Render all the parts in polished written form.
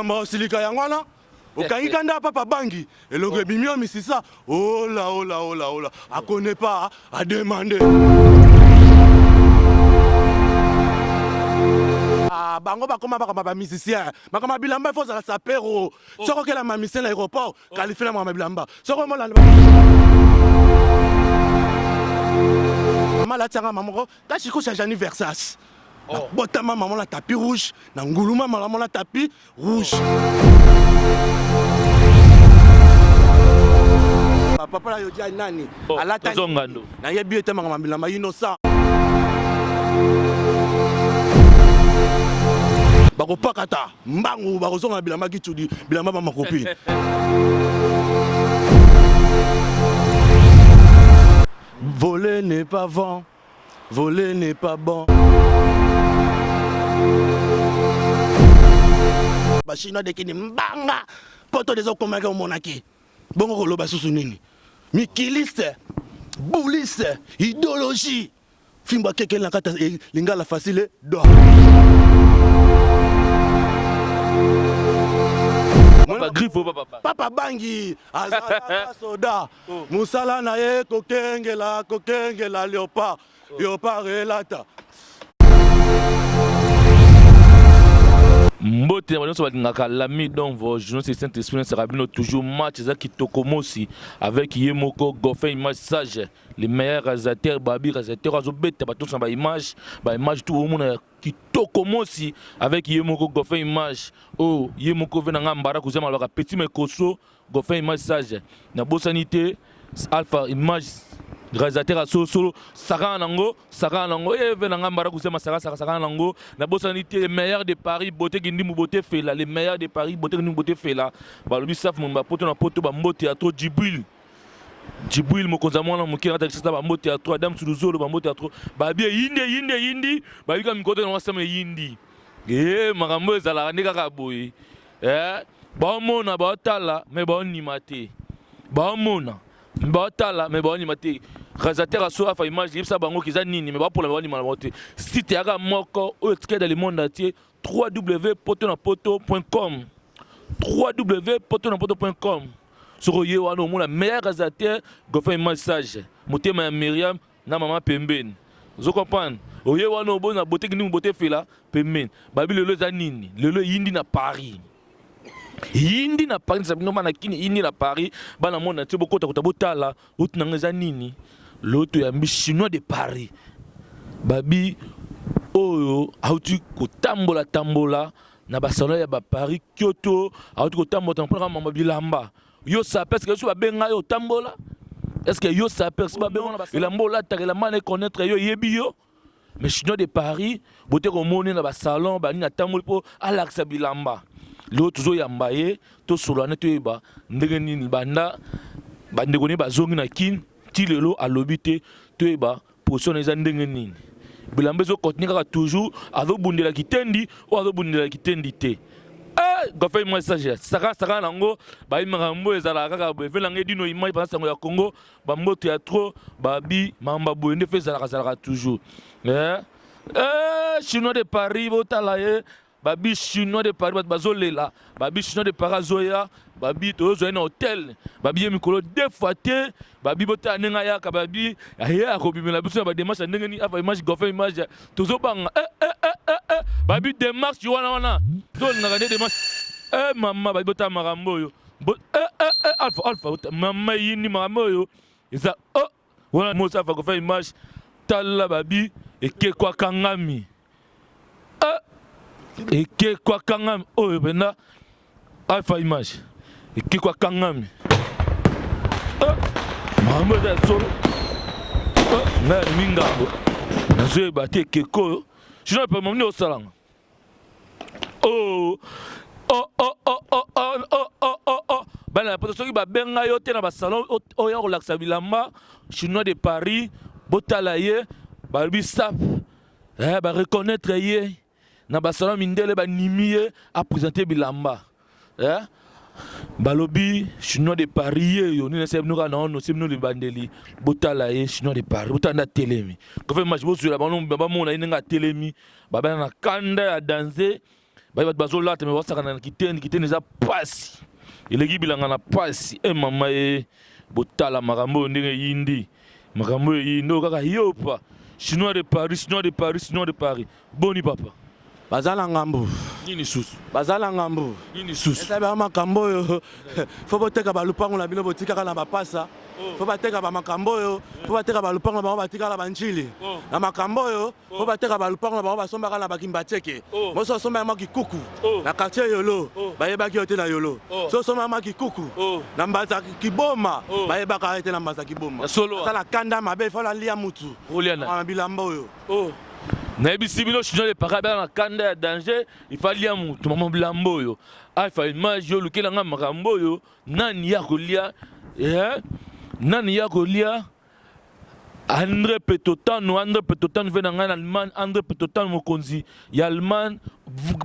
Makambo osilika yangwana. Okangika nda papa bangi. Elongo ebimio misisa. Oh là. A connaît pas, à demander. Ah, bango bakoma bakama musicien. Makama bilamba faut ça sapero. Soko que la mamicien l'aéroport, qualifier la mama bilamba. Soko mo la Maman la tianga maman, ta chiko c'est anniversaire. Botama maman la tapis rouge, na nguluma maman la tapis rouge. Papa la yodia nani? Alata zongando. Na yebi ete makama bilamba innocent. Bako pakata mbangu bako zonga bilamba kitudi bilamba ba makopi. Voler n'est pas bon, voler n'est pas bon. Bashina dekini mbanga poto dezo komaka monaki. Bongo koloba susu nini? Mikiliste, bouliste, idéologie. Fimba keke na kata lingala facile do. Papa grifo papa. Papa bangi azala soda. Musala na ye kokengela léopard. Léopard relata. Mbote na banso balingaka l'ami donc vos journaux Saint-Esprit sera bien toujours match za kitokomosi avec Yemoko Goffin image sage les meilleurs réalisateurs babi réalisateurs azobeta bato sa ba image tout le monde kitokomosi avec Yemoko Goffin image oh Yemoko vena ngambara kuzema loka petit mekoso Goffin image sage na bosanité alpha image réalisateur à solo Saranango et venanga mbara kusema Saranango na bosanité les meilleurs de Paris beauté gindi mu beauté fela les meilleurs de Paris beauté gindi mu beauté fela ba lobi saf mon ba poto na poto ba mbote ya to Djibril mokonza mwana mukira ta kisa ba mbote ya to Adam Suluzolo ba mbote ya to ba bien yindi ba bika mikoto na wasema yindi makambo ezala ndeka ka boy ba mona ba tala mais ba nimate ba mona Batala mais bon imate réalisateur à soi fa image ça bango kiza nini mais ba pour la bon imate site ya moko o ticket dans le monde entier www.potonapoto.com www.potonapoto.com sur yo wana mo la meilleur réalisateur go fait message motema ya Myriam na maman pembeni vous comprenez oye wana obona beauté ni beauté fela pembeni babi lelo za nini lelo yindi na Paris Yindi na Paris sabino mana kini yindi na Paris bana mona te bokota kutabotala utunangeza nini loto ya chinois de Paris babi oyo autu kutambola na basalo ya ba Paris Kyoto autu kutambola mpona mama bilamba yo sa parce que so babenga yo tambola est-ce que yo sa parce ba benga na bilambola takela mane connaître yo yebi yo mais chinois de Paris bote ko moni na ba salon ba ni na tambola po alaxa bilamba l'autre zo yambaye to solane to eba ndenge nini banda bandeko ni bazongi na kin ti lelo alobite to eba position eza ndenge nini bilamba zo continuer kaka toujours azobundela kitendi o azobundela kitendi te Goffin message saka nango ba imakambo ezala kaka bevelanga dino image pa sango ya Congo ba mboto ya trop babi mamba boende fezala kasala toujours chinois de Paris botalaye babi chinois de Paris bazolela babi chinois de Paris zoya babi tozo na hôtel babi mikolo deux fois te babi bota nenga ya ka babi ya ko bimela biso ba démarche ndenge ni ava image Goffin image tozo banga babi démarche wana to na ngade démarche mama babi bota marambo yo alpha mama yini marambo yo eza wana mo sa fa Goffin image tala babi ekekwa kangami Eke kwa kangami oyo bena alpha image eke kwa kangami mambo za solo na mingambo na zoe bate keko sino pa mamni osalanga bana poto soki ba benga yo te na ba salon oyo relaxa bilamba chinois de Paris botalaye ba bisap ba reconnaître ye na basala mindele ba nimie a présenter bilamba balobi chinois de Paris yo ni na sebnuka na ono sebnu le bandeli botala ye chinois de Paris botanda telemi ko fe match bo sur la ba mona inga telemi ba na kanda ya danser baye bato bazolata me basaka na kiteni eza pasi eleki bilanga na pasi mama ye botala makambo oyo ndenge eyindi makambo oyo eyindi oyo kaka yopa chinois de Paris boni papa bazala ngambu nini susu bazala ngambu nini susu eza makambo oyo fo boteka balupango na bino botikaka na bapasa fo bateka bamakambo oyo fo bateka balupango na bango batikala banjili na makambo oyo fo bateka balupango na bango basombaka na bakimbateke moso osomba ya makikuku na quartier yolo bayebaki yo te na yolo so osomba ya makikuku na mbaza kiboma bayebaka yo te na mbaza kiboma azala kanda mabe fo lalia mutu na bilamba oyo nayebisi bino chinois de Paris bana na kanda ya danger ifalia mutu mama bilamba oyo afa image yo lukelanga makambo oyo nani ya kolia André Petotano fait dans l'Allemagne, André Petotano mokonzi ya Allemagne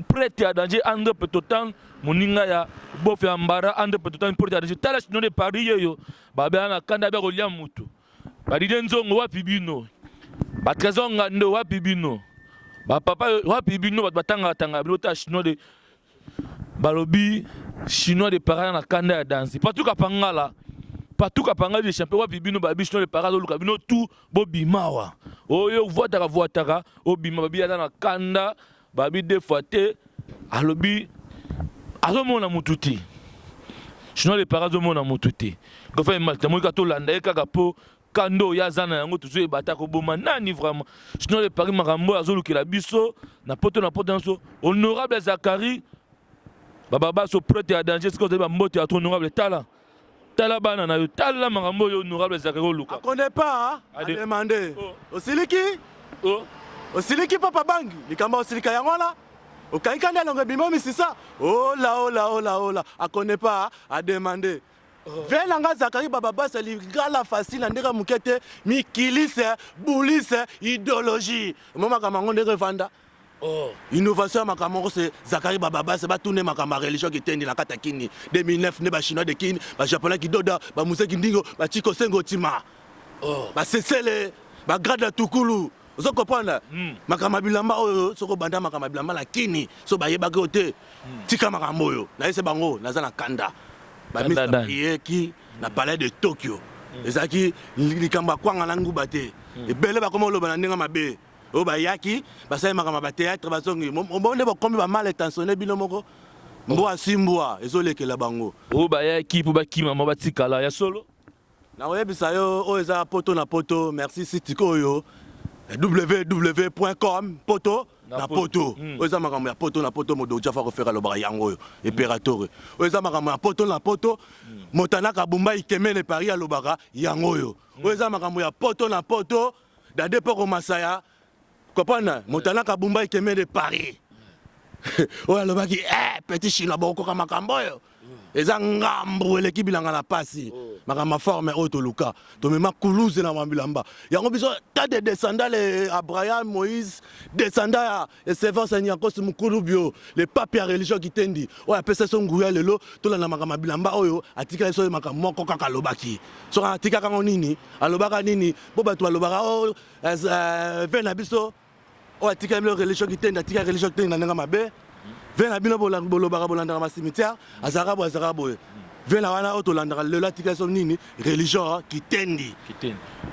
prêt à danger André Petotano moninga ya bofe ambara André Petotano prêt à danger tala chinois de Paris yo baba na kanda ba kolia mutu badide nzongo wapi bino batrezonga ndo wapi bino ba papa wapi bino batanga bino ta chinois de balobi chinois de Paris na kanda ya danse partout kapangala partout kapanga de champion wapi bino ba chinois de Paris luka bino tout bobimawa oyo voitaka obima babi na kanda babi deux fois te alobi azomona mututi chinois de Paris azomona mututi ko fa mal tamoy ka to landa e kaka po kando ya zana yango tuzo ebata ko boma nani vraiment chinois de Paris makambo azolukela biso na poto nso honorable Zakari baba so prêt à danger ce que ba mbote ya honorable tala bana na yo tala makambo yo honorable Zakari luka connais pas à demander osiliki papa bangi likamba osilika yango la okaika ndalo ngebimo misisa oh là a connais pas à demander Velanga Zakari baba basa ligala facile ndeka mukete mikilise boulise idéologie mama kamango ndeka vanda innovation makamongo c'est Zakari baba basa ba tourner makama religion qui tendi na katakini 2009 ne ba chinois de kini ba japonais qui doda ba museki ndingo ba chiko sengo tima ba sesele ba grade tukulu zo comprendre makama bilamba oyo soko banda makama bilamba la kini so ba yeba ko te tika makambo oyo na yese bango naza na kanda ba Mr. Yeki na palais de Tokyo ezaki likamba kwanga na nguba te ebele ba komo loba na ndinga mabe o ba yaki ba sai makama ba théâtre ba songi mbonde ba komi ba mal intentionné bino moko mbo asimbwa ezolekela bango o ba yaki po ba kima mo ba tikala ya solo na oyebisa yo o eza poto na poto merci sitiko yo www.com poto na poto oza makambo ya poto na poto modo jafa ko fera lo ba yango impérateur oza makambo ya poto na poto motana kabumba ikemele Paris lo baka yango yo oza makambo ya poto na poto dade poko masaya kopana motana kabumba ikemele Paris oya lo baki petit chinois boko ka makambo yo eza ngambu eleki bilanga na pasi makama forme oto luka to mema kuluze na mambilamba yango biso ta de descendants les Abraham Moïse descendants et servants Seigneur kosi mukulu bio les papiers religieux qui tendi o ya pesa so nguya lelo to la makama bilamba oyo atika so makama moko kaka lobaki so atika kango nini alobaka nini bo bato balobaka o vena biso o atika le religieux qui tendi atika religieux qui tendi na nga mabe vena bino bolobaka bolandaka ma cimetière azarabo vena wana otolandaka lelo atika so nini religion kitendi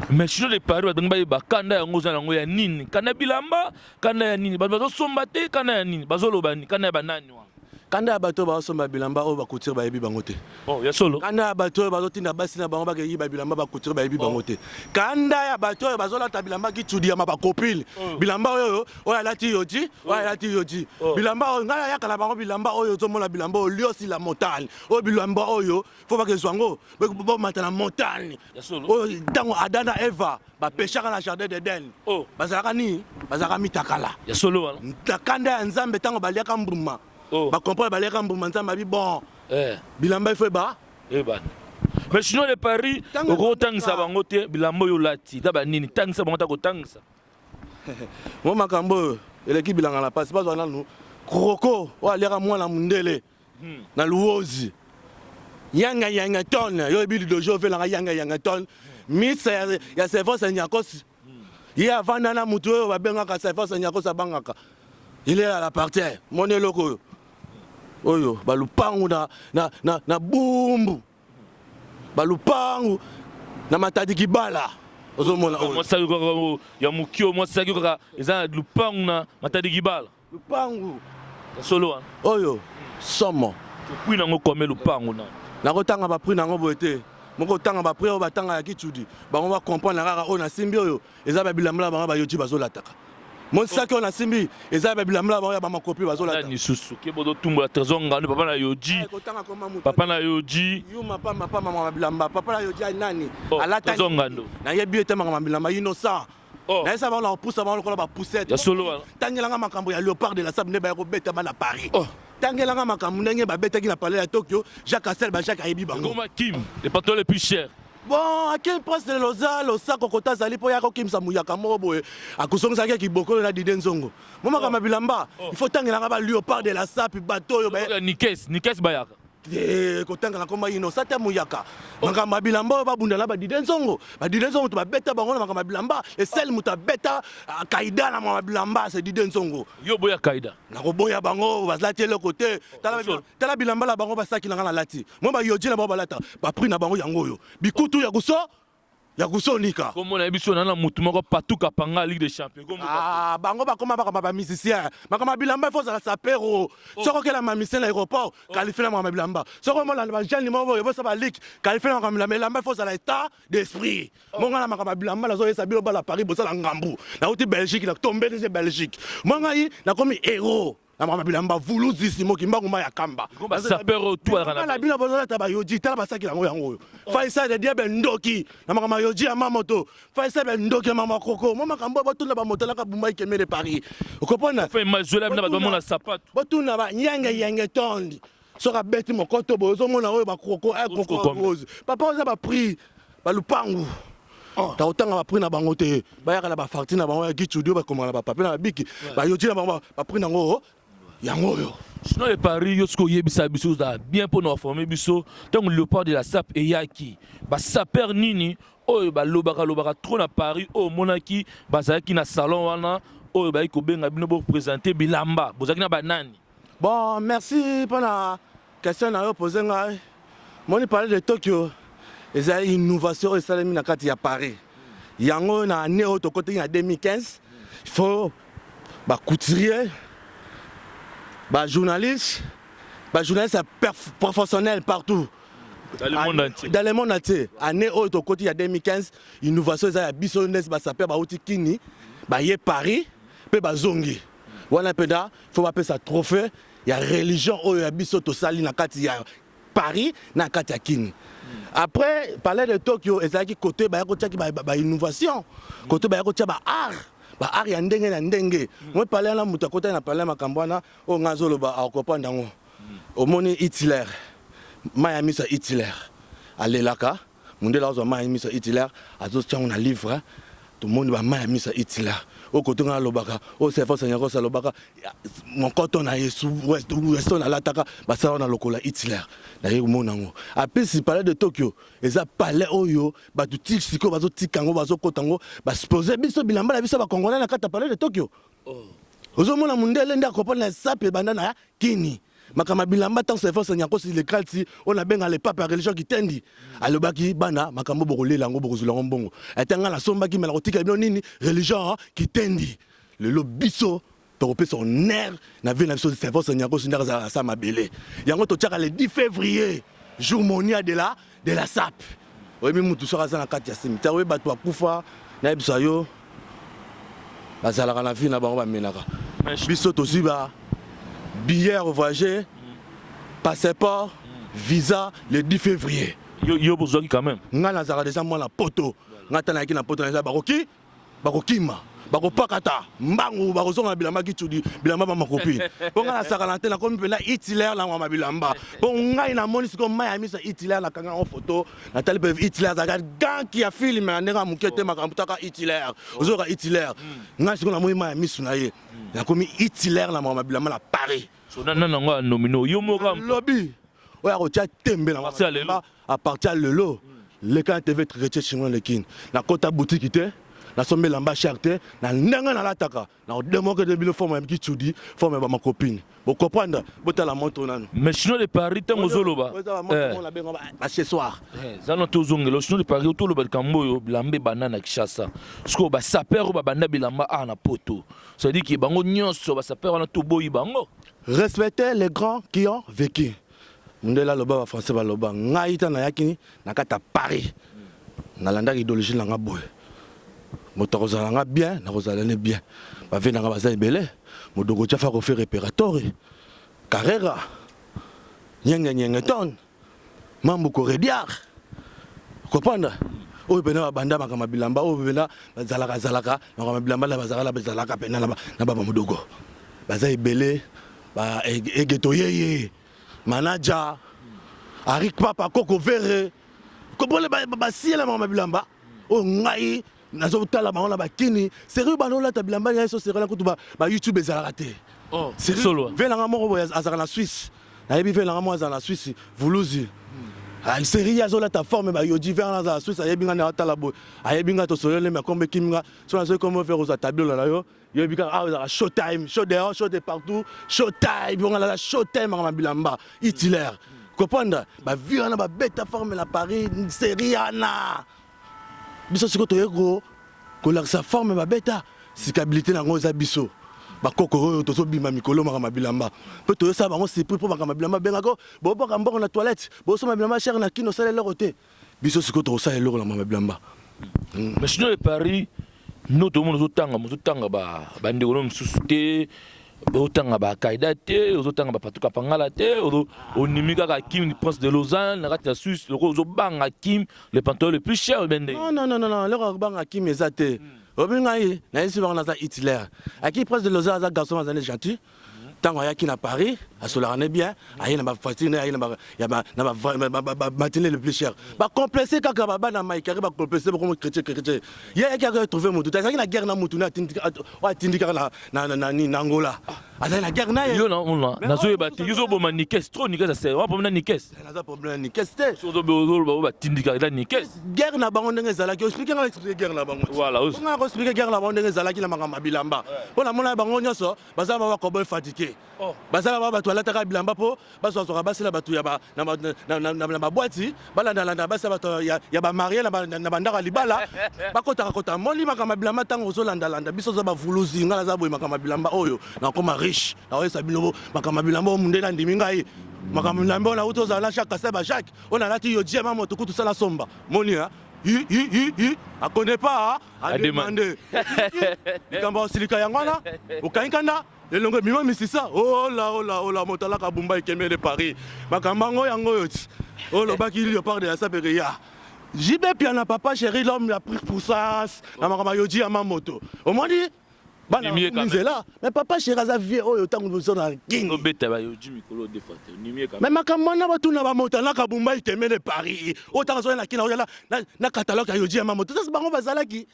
mais chinois de Paris badonga ba kanda yango za yango ya nini kanda bilamba kanda ya nini bazosomba te kanda ya nini bazoloba ni kanda ya banani wa kanda ya bato bazosomba bilamba oyo bakutire bayebi bango te ya solo kanda ya bato oyo bazotinda basi na bango bakeyiba bilamba bakutire bayebi bango te kanda ya bato oyo bazolata bilamba kitudi ya mabakopile bilamba oyo alati yoji oyo alati yoji bilamba oyo ngai ayaka na bango bilamba oyo ozomona bilamba oyo liosi la montagne oyo bilamba oyo fo bakezwa yango bomata na montagne oyo ntango Adam na Eva bapeshaka na jardin d'Eden bazalaka nini bazalaka mitakala ya solo wana na kanda ya nzambe ntango baliaka mbuma ba comprendre baleka mbuma nzamba bi bon bilamba ifo ba mais chinois de Paris oko tangisa bango te bilamba yo lati ta ba nini tangisa bango ta ko tangisa mo makambo eleki bilanga la passe bazwana nu kroko o aleka mwana mundele na luozi yanga ton yo bi dojo fe la yanga ton misa ya servance nyakos ye avana na mutu yo ba benga ka servance nyakos abangaka il est à la partie mon eloko oyo balupangu na bumbu balupangu na matadi kibala ozomona oyo mwasaki kaka ya mokio mwasaki kaka eza lupangu na matadi kibala lupangu solo wana oyo somo prix nango kome lupangu na nakotanga baprix nango boye te moko tanga baprix oyo batanga ya kichudi bango bacomprendre kaka oyo nasimbi oyo eza babilambala bango bayoji bazolataka mosaki oyo nasimbi eza babilambala bango ya bamakopi bazolataka lisusu ke bozotumbola trésor ngando papa na yoji papa na yoji yuma pamba babilamba papa na yoji nani alata trésor ngando nayebi ete manga babilamba innocent nayesa bango na kopusa bango lokola bapusete ya solo wana tangelanga makambo ya léopard de la sable nde baya kobeta bana Paris tangelanga makambo ndenge babetaki na palais ya Tokyo Jacques Assel Jacques ayebi bango Goma Kim les patrons les plus chers bon à quel prince de Lozal osako kota zali po ya kokimisa muyaka moko boye akusongisaki kiboko na Dide Nzongo momaka mabilamba il faut tangelanga ba léopard de la sable bateau yo ba Nikes bayaka kotanga na komba innocent te muyaka makambo ya bilamba oyo babundela Dide Nzongo moto babeta bango na makambo ya bilamba esele moto abeta kaida na makambo ya bilamba c'est Dide Nzongo yo boya kaida nakoboya bango bazalati eloko te tala bilamba na bango basaki nanga na lati mo bayoji na bango balata baprix na bango yango oyo bikutu ya kusonika komona biso na mutu moko patuka panga Ligue des Champions bango bakoma bakama ba musicien makama bilamba faut ça sapero soko kela ma musicien na aéroport qualifier na makama bilamba soko mo la ba jeune mo boyo bosa ba ligue qualifier na makama bilamba faut ça l'état d'esprit monga na makama bilamba la zo yesa bilo bala Paris bosa la ngambu na uti Belgique na tomber de Belgique monga yi na komi héros na makama bilamba vuluzisimo kimbangu ma ya kamba ba sapero toi na bino boza ta ba yoji tala basaki yango yango faisa de diable ndoki na makama yoji ya mamoto faisa be ndoki mama koko mo makambo botuna ba moto la ka bumba ikemele Paris ukopona fait mazola na ba mona sapato botuna ba nyenge tondi soka beti mokoto bozo mona oyo ba koko koko rose papa oza ba prix ba lupangu ta otanga ba prix na bango te ba yaka na ba farti na bango ya gichudio ba komana ba papier na biki ba yoji na bango ba prix nango yango yo sinon les paris yo sko yebisa biso da bien pour nous former biso donc le port de la sap et yaki ba saper nini oyo ba lobaka trop na Paris o monaki bazaki na salon wana oyo ba ko benga bino bo présenter bilamba bozaki na banani bon merci pour la question na yo poser ngai moni parler de Tokyo eza innovation et salami na kati ya Paris yango na année au to côté en 2015 il faut ba couturier journaliste professionnel partout dans le monde entier. Dans le monde entier. Année où au côté il y a 2015, innovation ça ya biso nes ba saper ba uti kini ba ye Paris pe ba zongi. Wana peda faut appeler ça trophée ya religion o ya biso to sali na kati ya Paris na kati ya kini. Après parler de Tokyo ezaki côté ba ko tiaki ba innovation, côté ba ko tia ba art. Ba art ya ndenge na ndenge moi parler na muta kota na parler makambo na o ngazolo ba akopanda ngo omoni Hitler Miami sa Hitler alelaka mundela ozo Miami sa Hitler azo tchango na livre to monde ba Miami sa Hitler o kotonga lobaka o sefa sanya ko sa lobaka mon koto na yesu west na lataka ba sa na lokola Hitler na ye mona ngo après si parler de Tokyo eza palais oyo ba tuti siko bazo tikango bazo kotango ba supposer biso bilamba la biso ba congolais na kata parler de Tokyo ozo mona mundele nda kopona sape bandana kini makama bilamba tant sefa sanya ko si le kalti on a benga le papa religion qui tendi alobaki bana makambo bokolela ngo bokozula ngo mbongo atanga la somba ki mela kotika bino nini religion qui tendi le lobiso topé son air na vie na biso sefa sanya ko sinda za sa mabele yango to tchaka le 10 février jour monia de la SAP oyebi mutu soka za na kati ya cimetière oyebi bato bakufa na biso yo bazalaka na vie na bango bamenaka biso tosi ba billet voyager passeport visa le 10 février yo bozoki quand même nga nazaka déjà moi na poto ngata na ki na poto na bakokima bakopakata mbangu bakozonga bilamba kitudi bilamba ba makopi ponga na saka na te na komi pena Hitler na ngwa bilamba bon ngai na moni siko Miami sa Hitler na kanga en photo na tali pe Hitler za gan ki ya film na ndeka mukete makambutaka Hitler ozoka Hitler ngai siko na moni Miami suna ye na komi Hitler na ngwa bilamba na Paris so na ngwa nomino yo moka lobby oya ko tia tembe na à partir lelo le kan TV traité chinois le kin na kota boutique te nasombe lamba charte na ndenge na lataka na demoke de bino forme qui chudi forme ba ma copine vous comprendre bota la montre nanu mais chinois de Paris tango zoloba accessoire zana tozongelo chinois de Paris toloba kamboyo lambe banana kishasa sko ba saper ba banda bilamba ana poto ça dit que bango nyonso ba saper wana to boyi bango respecter les grands qui ont vécu ndela loba français ba loba ngaita na yakini na kata Paris na landa idéologie na ngaboy moto kozala bien na kozala ne bien ba vena nga baza ebele modongo tchafa ko faire réparateur carrera nyenge ton mambu ko rediar comprendre o bena banda makama bilamba o bena zalaka makama bilamba la bazalaka pena na baba modogo baza ebele ba egeto yeye manager Arik papa koko vere kopole ba siela makama bilamba o ngai nazo tala bango na bakini sérieux bano la tabilamba ya so sérieux la kutu ba YouTube ezalaka te oh solo velanga moko azaka na Suisse na yebi velanga mo azaka na Suisse vuluzi ay sérieux azo la ta forme ba yodi vers na Suisse ayebi nga na tala bo ayebi nga to solo le me kombe kiminga so na so comment faire aux tableau la yo yebi ka azaka show time show dehors show de partout show time on la show time ma bilamba itilaire comprendre ba vie na ba beta forme la Paris sérieux ana biso siko toyeko kolakisa forme babeta sikabilité nango eza biso bakoko oyo tozobima mikolo makama bilamba mpe toyosa bango sipri mpo makama bilamba bengako bobaka mbongo na toilette bosoma bilamba chere na kino osala eloko te biso siko tokosala eloko na makama bilamba mais chinois de Paris no tomono ozotanga bandeko no mosusu te ozotanga bakaida te ozotanga bapatuka pangala te onimi kaka Kim prince de Lausanne na kati ya Suisse loko ozobanga Kim le pantalon le plus cher bende non loko banga Kim eza te obingai na yesi banga naza Hitler aki prince de Lausanne aza garçon azane gentil tango ayaki na Paris asolaka ne bien aye na bafatine aye na matinée le plus cher bacomplexé kaka babana maikari bacomplexé bakomo chrétien ye ayaki aka trouvé motu te azalaki na guerre na motu atindi kaka na Angola azali na guerre na ye yo nazoyeba te yo ozoboma nikes tro nikes ase wa problème na nikes naza problème nikes te ozoloba batindi kaka na nikes guerre na bango ndenge ezalaki expliquer nga expliquer guerre na bango voilà nga expliquer guerre na bango ndenge ezalaki na makambo bilamba mpona mona bango nyonso bazala bakoboy fatigué bazala ba bato alataka bilamba po basoka basela bato ya na babwati balandalanda basa bato ya bamarie na bandaka libala bakotaka moli makambo bilamba ntango ozolandalanda biso oza bavuluzi nga naza boye makambo bilamba oyo nakoma riche naoyesa bino makambo bilamba oyo munde nandimi ngai makambo bilamba oyo nauti ozala na Jacques Kaseba Jacques oyo nalati yo diema moto kutu sala somba moni a connaît pas a demandé likambo osilika yango wana okayinkanda elongo mima misisa ola motalaka bumba ekeme de Paris makambo yango yo ti olobaki léopard de la saperia jibe pia na papa chéri l'homme la pris puissance na makambo yodi ya mamoto omoni bana nzela mais papa chéri aza vie oyo tango nous on a king obeta ba yodi mikolo de fate nimie ka mais makambo na batu na bamotalaka bumba ekeme de Paris otanga zo na kina oyala na catalogue ya yodi ya mamoto ça bango bazalaki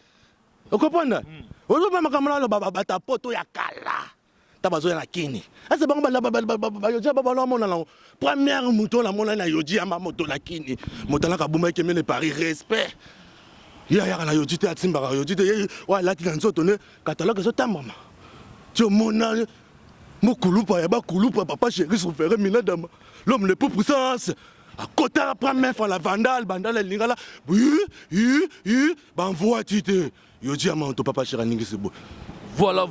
okopanda oloba makambo na bata poto ya kala tabazoya na kini asa bango bayodia babalo mona na première moto na mona na yodi ya mamoto na kini motala ka bumba ekeme ne Paris respect ya na yodi te atimba yodi te wa lati na nzoto ne catalogue zo tambama tu mona mokulupa ya bakulupa papa chéri son frère minadama l'homme le plus puissance à côté la première fois la vandale lingala ban voix tite yodi ya mamoto papa chéri ningi c'est beau. Voilà,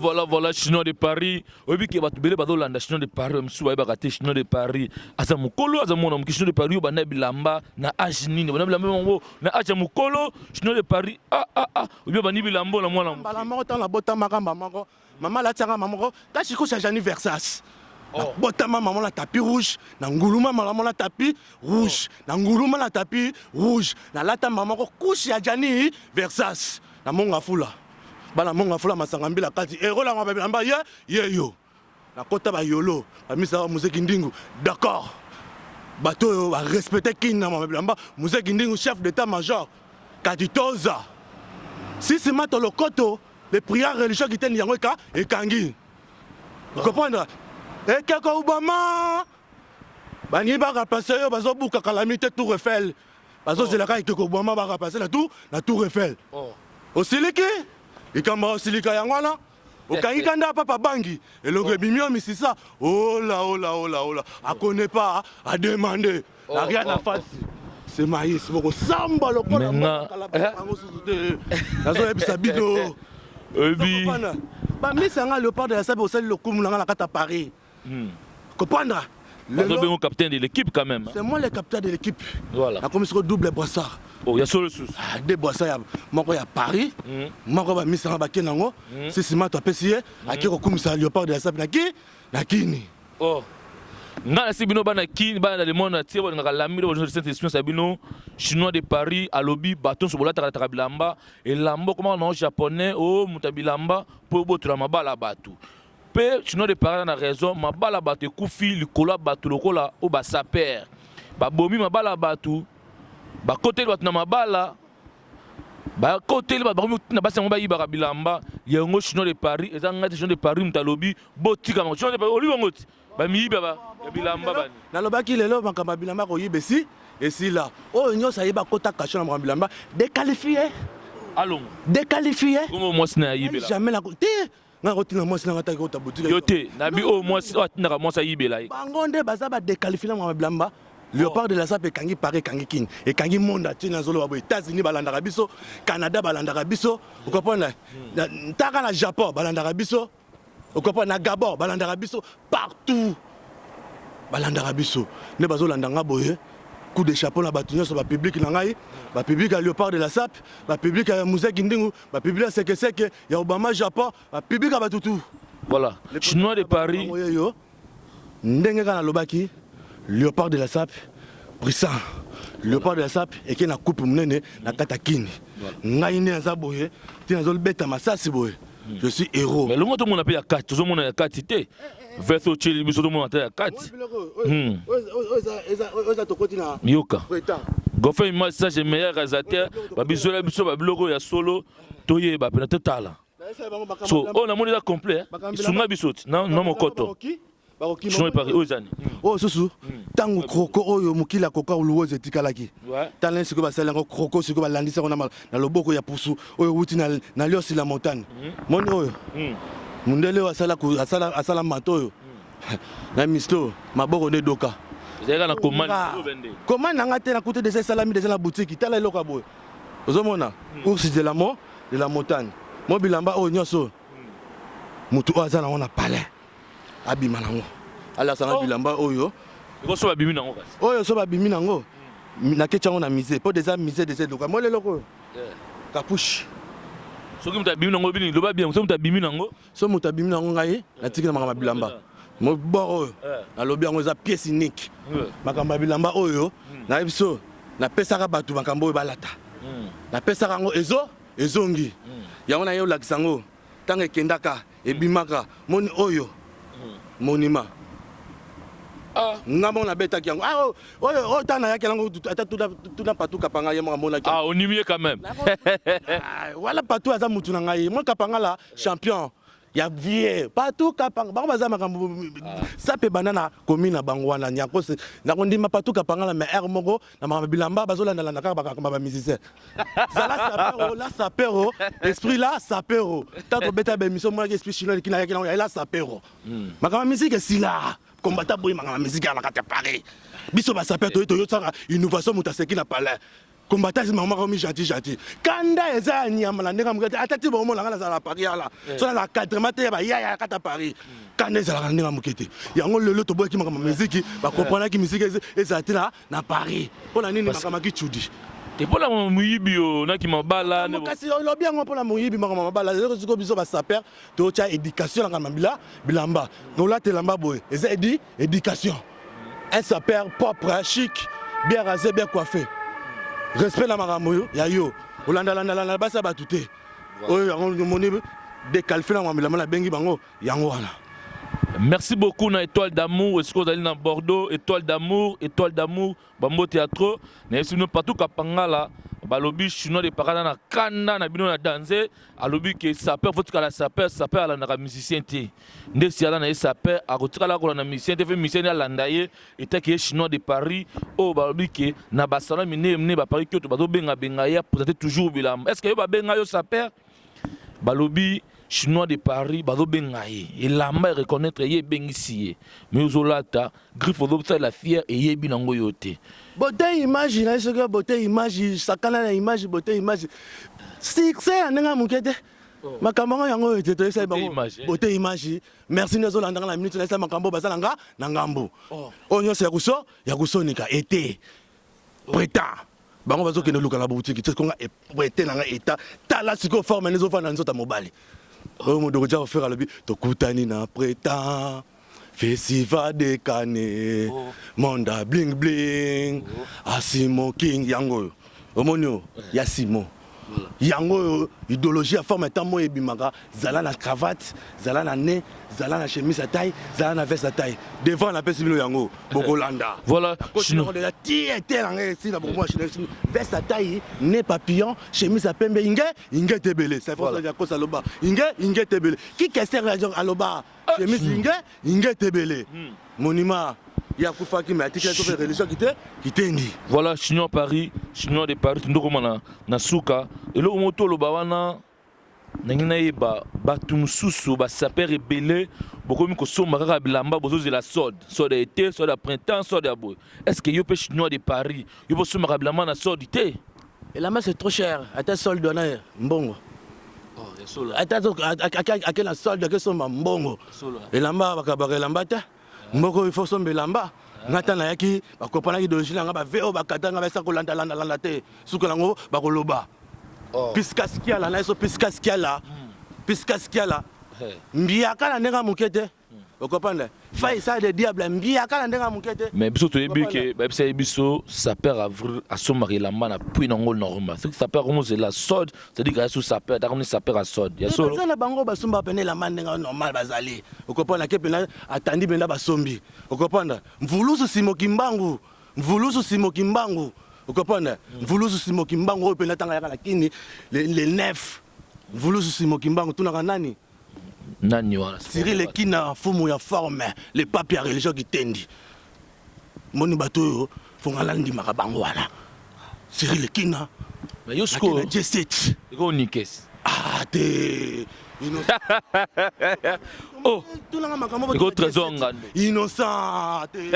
chinois de Paris. Obi ki batu bele bazo landa chinois de Paris, msu ba bakate chinois de Paris. Asa mukolo asa mona mu chinois de Paris bana bilamba na age nini, bana bilamba mongo na age mukolo chinois de Paris. Obi bani bilambo na mwana. Bala moko tan la bota makamba moko. Maman la tianga mamoko, ta chiko cha Jani Versace. Bota maman la tapis rouge, na nguluma maman la tapis rouge, na nguluma la tapis rouge. Na lata mamoko couche ya Jani Versace. Na monga fula. Bala monga fula masangambila kati erola ngaba bilamba yo na kota ba yolo amisa museki ndingu d'accord bato ba respecter kinna ngaba bilamba museki ndingu chef d'état major kati toza si c'est mato lokoto les prières religieuses qui tiennent yango et kangi comprendre et kaka Obama bani ba rapasser yo bazo buka calamité Tour Eiffel bazo zelaka et Obama ba rapasser la Tour Eiffel osiliki ikamba osilika yango wana okangi kanda papa bangi elongo ebimio misisa oh là à connaît pas à demander la rien à faire c'est maïs boko samba lokola kala bango sous nazo ebisa bino ebi ba misanga Léopard de la Sape osali lokumu na kata Paris comprendre le capitaine de l'équipe quand même. C'est moi le capitaine de l'équipe. Voilà. La commission double brassard. Oh, il y a solo sous. Deux brassards, moi il y a Paris, moi il y a Missanga Bakenango, c'est Sima to apprécié, à qui commissaire Léopard de la Sape na kini. Oh. Nga sibino bana kini bana le monde atié bana la miro de cette expérience sabino chinois de Paris à lobby bâton sur bola takata bilamba et lambo comment non japonais oh mutabilamba pour botra mabala batu. Pe chinois de Paris na raison mabala batu kufi likola batu lokola o ba saper. Ba bomi mabala batu ba côté batu na mabala ba côté ba bomi na basa mba yiba bilamba yango chinois de Paris ezanga chinois de Paris mutalobi botika mo chinois de Paris oli ngoti ba miyiba ba bilamba bani nalobaki lelo makamba bilamba ko yibesi esi là oh nyosa yiba kota kacho na bilamba déqualifié allons déqualifié comment moi sina yibela jamais la côté nga kotina moi sina ngata ko ta boutique yote nabi au moi na moi sa yibela bangonde baza ba déqualifié na bilamba Léopard de la Sape kangi Paris kangi king et kangi monde tina zolo ba États-Unis balanda biso Canada balanda biso vous comprenez taka na Japon balanda biso vous comprenez na Gabon balanda biso partout balanda biso ne bazolanda nga boye coup de chapeau na batunyo sur ba public na ngai ba public à Léopard de la Sape ba public à Musée Kindingu ba public à Seke ya Obama Japon ba public à batutu voilà chinois de Paris ndenge kana lobaki Léopard de la Sape Brissan Léopard de la Sape et qui na coupe munene na katakini ngai ne za boye tina zol beta masasi boye je suis héros mais le monde tout le monde appelle à 4 tout le monde a 4 cité verso chili biso tout le monde a 4 yoka gofe une message meilleur réalisateur ba biso la biso ba biloko ya solo toye ba pena totala so on a moné complet sunga biso non mokoto chinois de Paris aux années oh susu tango kroko oyo mukila koka uluwoze tikalaki talent siko basala ngo kroko siko balandisa kona na loboko ya pusu oyo wuti na liosi la montagne moni oyo mundele asala mato oyo na misto maboko ne doka zeka na commande commande ngate na côté de ces salami de la boutique tala eloko boy ozomona ours de la montagne mo bilamba oyo nyoso mutu azana ona palais abima nango ala sanga bilamba oyo ko so babimi nango kasi oyo so babimi nango na ketchango na misé po déjà misé de cette mo leloko kapushi soki mutabimi nango bini loba bien so mutabimi nango so mutabimi nango ngai na tikina makamba bilamba mo bo oyo na lobi yango za pièce unique makamba bilamba oyo na biso na pesaka batu makamba oyo balata na pesaka ngo ezongi yango na yo lakisango tanga kendaka ebimaka moni oyo monima ngamo na beta kiango oyo tana yake lango ata tuna patu kapanga yema mona ki on y mieux quand même wala patu aza mutu na ngai moi kapanga la champion ya vie patu kapanga ba baza makambo sape banana komina bangwana nyako na kondima patu kapanga la mer moko na makambo bilamba bazolanda landa kaka ba musicien la sapero esprit là sapero tato beta be mission moi esprit chinois qui na yake la sapero makambo musique si là combattant boy makambo musique à la kata Paris biso ba sapero to yo tsaka innovation mutaseki na palais combattant c'est maman comme gentil kanda eza nyama na ndeka mukate atati ba mo la za Paris là so na cadre mate ba ya kata Paris kanda eza la ndeka mukete yango lelo to boy ki makambo musique ba comprendre ki musique eza tina na Paris pona nini makambo ki chudi te pola muyibi o na ki mabala ne kasi lo bien ngo pola muyibi makambo mabala zeko biso ba saper to cha éducation na mabila bilamba no la telamba boy eza éducation un saper propre chic bien rasé bien coiffé respect na makambo ya yo olanda basa batute oyo yango moni décalfé na mabila na bengi bango yango wana. Merci beaucoup na Étoile d'amour est-ce que vous allez dans Bordeaux Étoile d'amour Bambo Théâtre na sino partout kapanga la balobi chinois de parana na kanda na bino na danser alobi que sapeur faut que la sapeur ala na musicien té ndesi ala na sapeur a kotikala ko na musicien té fait musicien ala ndaye et que chinois de Paris o balobi que na basala mine ba Paris que to bazo benga ya présenter toujours bilam est-ce que yo ba benga yo sapeur balobi chinois de Paris bazobenga ye elamba reconnaître ye bengisi ye mais ozolata griffe ozobisa la fière et yebi nango yo te beauté image na ce que beauté image sakana na image beauté image c'est ndanga mukete makambo yango ete to esa bango beauté image merci nezo landanga la minute na esa makambo bazalanga na ngambo onyo se ya kusonika ete preta bango bazokende luka na boutique c'est konga preta nanga eta tala siko forme nezo fana nzota mobali o mo dogo ja faire le to kutani na preta festival de Cannes monda bling bling asimo king yango omonyo ya simo yango idéologie à forme tant moi ebimaka zala na cravate zala na nez zala na chemise à taille zala na veste à taille devant la pesi bilo yango bokolanda voilà chino de la tiete la ici la beaucoup chino veste à taille nez papillon chemise à pembe inge tebele c'est force ya kosa loba inge tebele qui question à loba chemise inge tebele monument ya kufaki mais atika to religion kitendi voilà chinois de Paris ndoko mana na suka elo moto lo bawana nangina yeba batu mususu ba saper rebelle bokomi ko somba kaka bilamba bozo la sod été sod à printemps sod à boy est-ce que yo pe chinois de Paris yo bo somba bilamba na sod té et la main c'est trop cher ata solde na mbongo ya solo ata akela solde ke somba mbongo elamba bakabaka elamba ta mboko il faut somber lamba ngata na yaki bakopana ki doji nga ba veo bakata nga ba sa ko landa te suka lango bakoloba piskaskia la na eso piskaskia la mbiaka na ndenga mukete okopanda fa isa de diable mbiaka na ndenga mukete mais biso to ebike ba bisa biso ça perd avril à son mari lamba na puis nango normal ce que ça perd comment c'est la sod c'est dire que ça perd comme ça perd à sod ya solo ça na bango basumba pene la mandenga normal bazali okopanda ke pena atandi benda basombi okopanda mvulusu simoki mbangu okopanda mvulusu simoki mbangu pena tanga yaka lakini les neuf mvulusu simoki mbangu tunaka nani wala Cyril Ekina fumu ya forme les papiers religieux qui tendi moni bato fongala ndima bango wana Cyril Ekina mais yosko J7 iko nikes te oh iko trésor ngando innocent te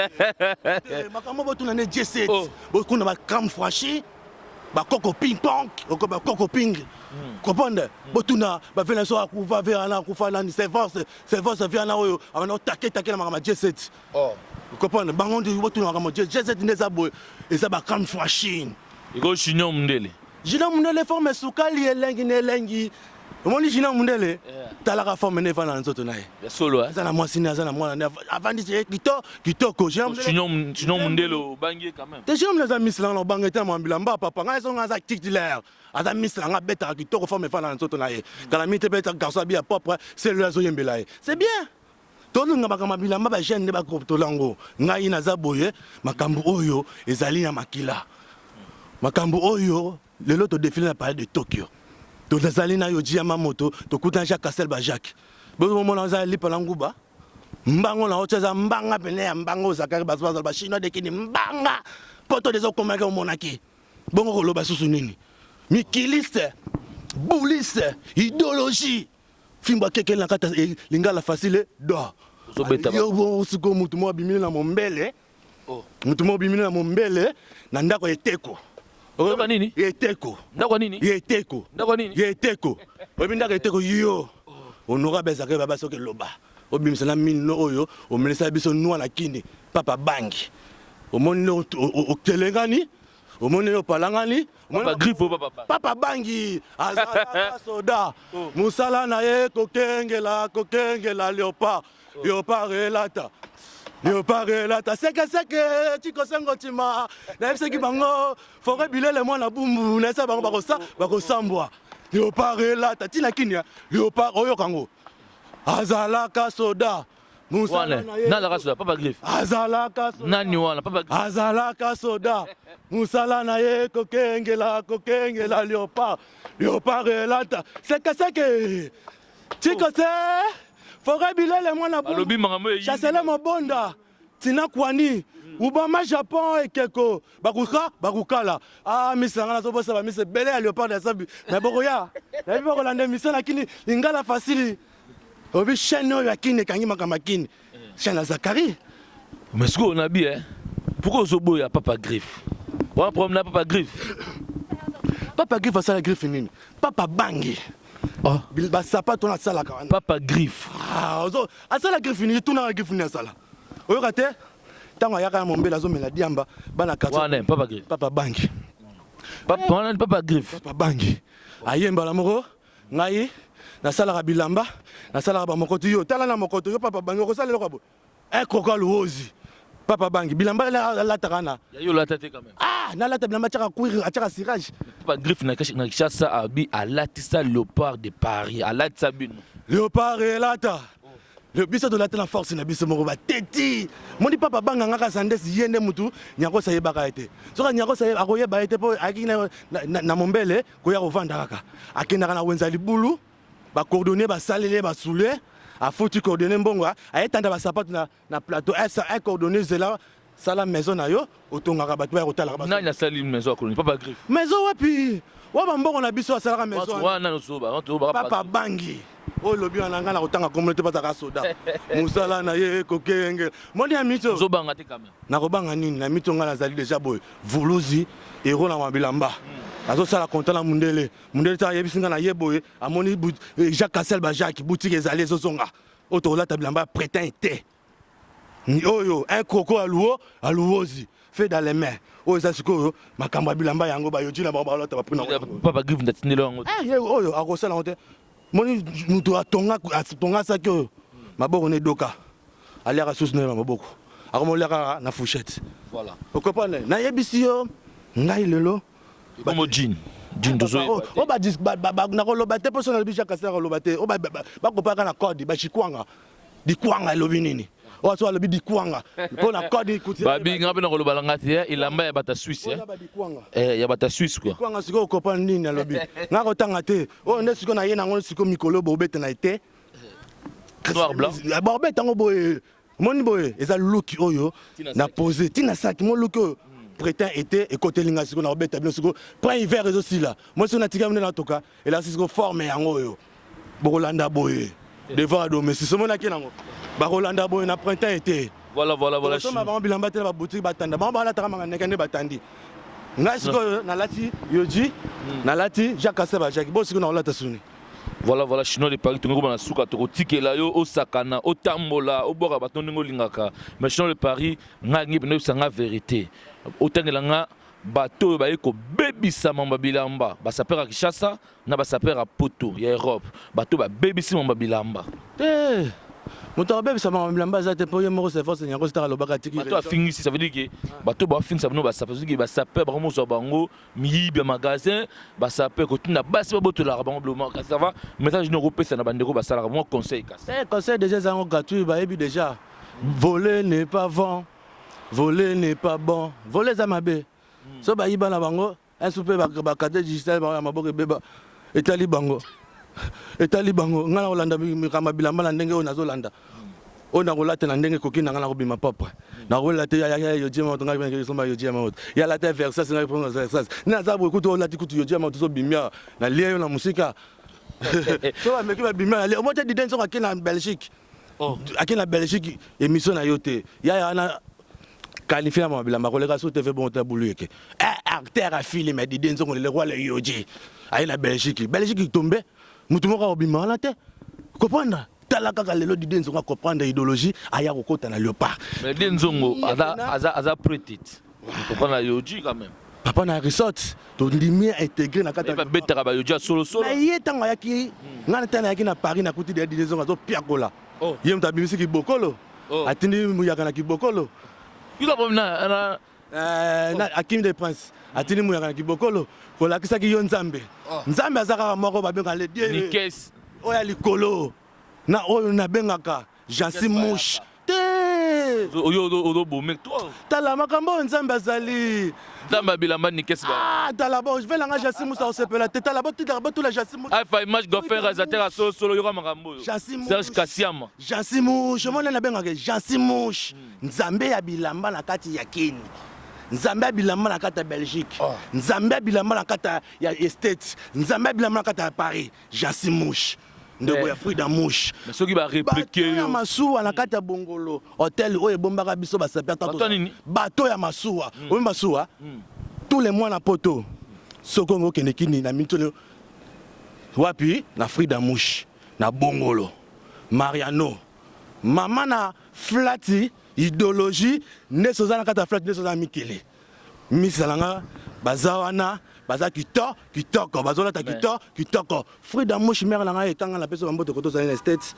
makambo tuna ne J7 bokuna ba cam franchi ba coco ping pong ba coco ping comprendre botuna ba vena so akuva vera kufa nani c'est force vient na oyo ana take na makama J7 comprendre bango ndi botuna makama J7 neza boy eza ba cam franchi iko Junior Mundele forme sukali elengi omoni Junior Mundele talaka forme ne vana nzoto naye ya solo azana mwasini azana mwana avandi kitoko Junior Mundele bangi quand même te Junior Mundele misla na bangi ta mambila mba papa nga so nga za titulaire aza misla nga beta kitoko forme vana nzoto naye kala mite beta garçon bien propre c'est le zo yembela c'est bien tolunga bakama bilamba ba jeune ne ba tolango ngai na za boye makambu oyo ezali na makila makambu oyo lelo to défilé na palais de Tokyo to nazali na yo jiama moto to kuta Jacques Castel ba Jacques bo mo na za lipa na nguba mbango na oteza mbanga pene ya mbango zakari bazwa ba chinois de kini mbanga poto dezo komaka o monaki bongo ko loba susu nini mikiliste bouliste idéologie fimba keke na kata lingala facile do yo bo siko mutu mo bimile na mombele mutu mo bimile na mombele na ndako eteko ndako nini yeteko ndako nini yeteko obindaka yeteko yo onora bezaka baba soke loba obimisa na mino oyo omelesa biso noa na kini papa bangi omoni okelengani omoni opalangani papa bangi azalaka soda musala na ye kokengela léopard elata seke tikosengo tima na yebisaki bango fore bilele mwana bumbu na yesa bango bakosambwa léopard elata tina kinia léopard oyokango azalaka soda azalaka soda musala na ye kokengela léopard elata seke tikose fore bilele mwana bumbu chasele mobonda tina kwani ubama Japon ekeko bakukala misanga na zobosa ba mise bele ya léopard ya sabi na bokoya nayebi bakolanda émission na kini lingala facile obi chaîne oyo ya kini ekangi makambo ya kini chaîne ya Zakari. Mais ce qu'on a bien, pourquoi Zobo a Papa Griffe? On a un problème là, Papa Griffe. Papa Griffe asala griffe nini? Papa Bangi. Oh. Ba sapato na sala kawana. Papa Griffe. Ah, ozo asala griffe nini? Tuna griffe nini asala? Oyo kate tango yaka mombela zo mela diamba bana katso. Wana Papa Griffe. Papa Bangi. Papa Griffe. Papa Bangi. Ayemba la moko ngai na sala bilamba na sala ba mokoto yo tala na mokoto yo Papa Bangi ko sala lo kabo. Koko luozi. Papa Bangi bilamba la takana. Ya yo la tête quand même. Ah, na la bilamba tchaka courir atchaka sirage. Papa Griffe na Kinshasa abi à Latissa Léopard de Paris, à Latissa Bin. Léopard et Lata. Le biso de la force na biso moko ba teti. Moni Papa Banga ngaka sandes yende mutu nyako saye baka ete. Soka nyako saye akoye ba ete po akina na mombele ko ya kovanda kaka. Akina kana wenza libulu ba coordonner ba salele ba soule. A foutu coordonner mbongo a etanda ba sapato na plateau un coordonner zela sala maison na yo otongaka bato ya kotala ba. Na nya sali maison ko Papa Griffe. Maison wapi? Wa mbongo na biso sala maison. Wana no soba, Papa Bangi. Oh lobi ananga na kotanga communauté pataka soda. Musala na ye kokenge. Moni ya mito. Zobanga te quand même. Na kobanga nini na mito ngala zali déjà boy. Vuluzi ero na mabilamba. Azo sala konta na mundele. Mundele ta yebisi nga na yeboye amoni Jacques Cassel ba Jacques boutique ezali ezozonga. Oto la tabilamba prétend était. Ni oyo un coco aluozi fait dans les mains. Oyo za siko makamba bilamba yango ba yoti na ba ba lota ba prina. Papa Griffe ndatinelo ngo. Oyo akosala ngote. Moni mutu atonga saki oyo maboko ne doka aliaka susu na maboko akomoliaka na fourchette. Voilà. Okopane na yebisi yo ngai lelo comme jean dozo o ba na koloba te poso na bisha kasera koloba te o ba kopaka na code ba chikwanga dikwanga lobi nini o so lobi dikwanga po na code ikuti babi ngabe na koloba ngati ilamba ya bata Suisse ya bata Suisse quoi dikwanga siko okopana nini lobi ngako tanga te o ne siko na ye na ngo siko mikolo bo bete na ite noir blanc ba bete ngo boye moni boye eza look oyo na poser tina saki mo look oyo prétend était et côté linga siko na obeta bien siko prend hiver aussi là moi siko na tika mena toka et là siko forme yango yo bokolanda boye devant do mais si somo na kinango bakolanda boye na printemps été voilà soma ba bilamba te ba boutique batanda ba la taka manga nekande batandi ngai siko na lati yoji na lati Jacques Cassel Jacques bo siko na olata suni. Voilà chinois de Paris tongo na suka to tikela yo osakana otambola oboka batongo lingaka mais chinois de Paris ngangi bino sanga vérité otangela nga bato ba eko bebisa mamba bilamba ba sapera Kinshasa na ba sapera Poto ya Europe bato ba bebisi mamba bilamba moto bebisa mamba bilamba za te po ye moko se force nyako stara lobaka tiki bato afingisi ça veut dire que bato ba fingisa bino ba sapera que ba sapera ba mo so bango miyibe magasin ba sapera ko tuna basi ba boto la bango bloma ça va message no repesa na bandeko ba sala mo conseil kasa conseil déjà zango gratuit ba ebi déjà voler n'est pas bon. Voler n'est pas bon. Voler ça m'a bé. So ba yiba na bango, un souper ba kate digital ba maboko beba. Etali bango. Ngana olanda mi kama bilamba na ndenge ona zolanda. Ona kolata na ndenge kokina ngana kobima propre. Na kolata ya yo jema tonga ngana somba yo jema. Ya la te versas na prendre versas. Na za bo kuto olati kuto yo jema to so bimia na lie na musika. So ba meki ba bimia na lie. Omo te di dance akina Belgique. Akina Belgique émission na yote. Ya na qualifié à ma collègue sur TV bon tabou que acteur a filé mais dit denzo le roi le yoji aïe la Belgique tombé mutumo ka obima la te comprendre talaka ka lelo di denzo ka comprendre idéologie aya kokota na léopard mais denzo aza pretite comprendre la yoji quand même papa na resort to ndimi intégré na kata ba betaka ba yoji solo na yetanga yaki ngana tana yaki na Paris na kuti de denzo zo piakola yem tabimisi ki bokolo atindi muyaka na ki bokolo. Il a promené Hakim des Princes. Atini muyaka kibokolo. Kola kisaki yo nzambe. Nzambe azaka moko babenga le dieu. Nikes. Oya likolo. Na oyo na bengaka Jansi Mouche. Te. Oyo bomé toi. Tala makambo nzambe azali. Nzambe bilamba Nikes ba. Ah tala bo je vais langa Jansi Mouche au sepela. Te tala bo tout la Jansi Mouche. Ah fa image go faire réalisateur solo yoko makambo. Serge Kassiam. Jansi Mouche, moi na bengaka Jansi Mouche. Nzambe ya bilamba na kati ya kini. nzambe bilamba na kata Belgique nzambe bilamba na kata ya States nzambe bilamba na kata ya Paris Jansi Mouche ndeko ya Frida Mouche soki ba répliquer ya masuwa na kata Bongolo hôtel oyo bombaka biso ba saper bato ya masuwa oyo masuwa tous les mois na poto sokongo kenekini na mitolo wapi na Frida Mouche na Bongolo Mariano mama na flati idéologie ne sozana kata flati ne sozana mikele misalanga bazawana baza kitoko bazola ta kitoko Frida Mouche mère nanga etanga na peso mboto koto za States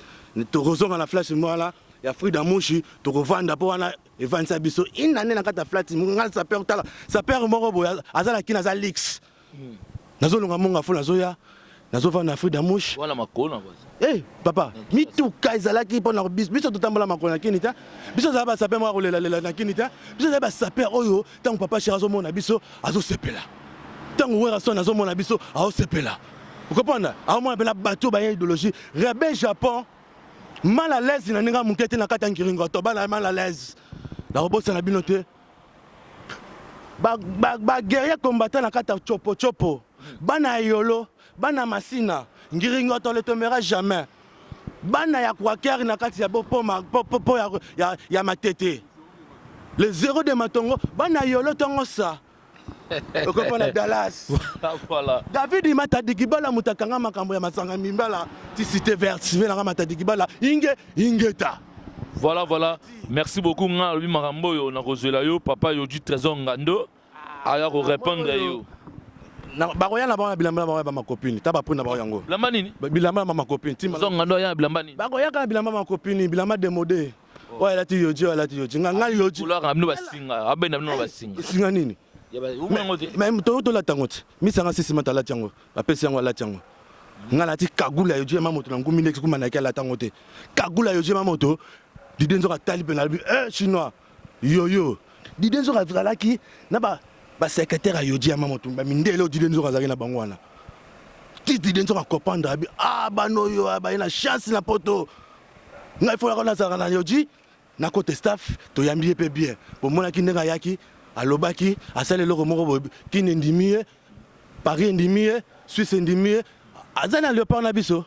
to rozonga na flash mwala ya Frida Mouche to kovanda po wana evansa biso inane na kata flati munga sa père tala sa père moko boya azala kina za leaks nazolonga munga fo nazoya nazova na Frida Mouche wala makona eh papa mituka ezalaki pona biso totambola makona kini ta biso za ba saper mwa kolela na kini ta biso za ba saper oyo tango papa chéri azomona biso azosepela tango wera son azomona biso aosepela vous comprenez aomona pena bato ba idéologie rebelle Japon mal à l'aise na ninga mukete na kata ngiringo to bana mal à l'aise na robosa na binote ba guerrier combattant na kata chopo bana yolo bana masina ngiringo to le tomera jamais bana ya kwakeri na kati ya popo ya matete les zéros de matongo bana yolo tongo ça vous comprenez Dallas voilà David Matadikibala mutakanga makambo ya masanga mimbala ti cité verte na Matadikibala ingeta voilà merci beaucoup nga lui makambo yo na kozela yo papa yo du trésor ngando aya ko répondre yo na baroya na ba bilamba ba ma copine ta ba pona ba yango bilamba nini bilamba ma copine ti trésor ngando ya bilamba nini baroya ka bilamba ma copine bilamba démodé ouais la ti yoji nga yoji la ramno basinga abena no basinga singa nini mais to la tangote misanga sisi matala tiango apesi yango la tiango ngala ti kagula yo jema moto na ngumi lex kuma na kala tangote kagula yo jema moto didenzo ka tali penal chinois yo didenzo ka vralaki na ba secrétaire yo jema moto ba mindelo didenzo ka zaki na bangwana ti didenzo ka comprendre abi bano yo ba ina chance na poto ngai faut la connaître na yo ji na côté staff to yambi pe bien pour mona ki ndenga yaki alobaki asale loko moko kini ndimie Paris ndimie Suisse ndimie azana léopard na biso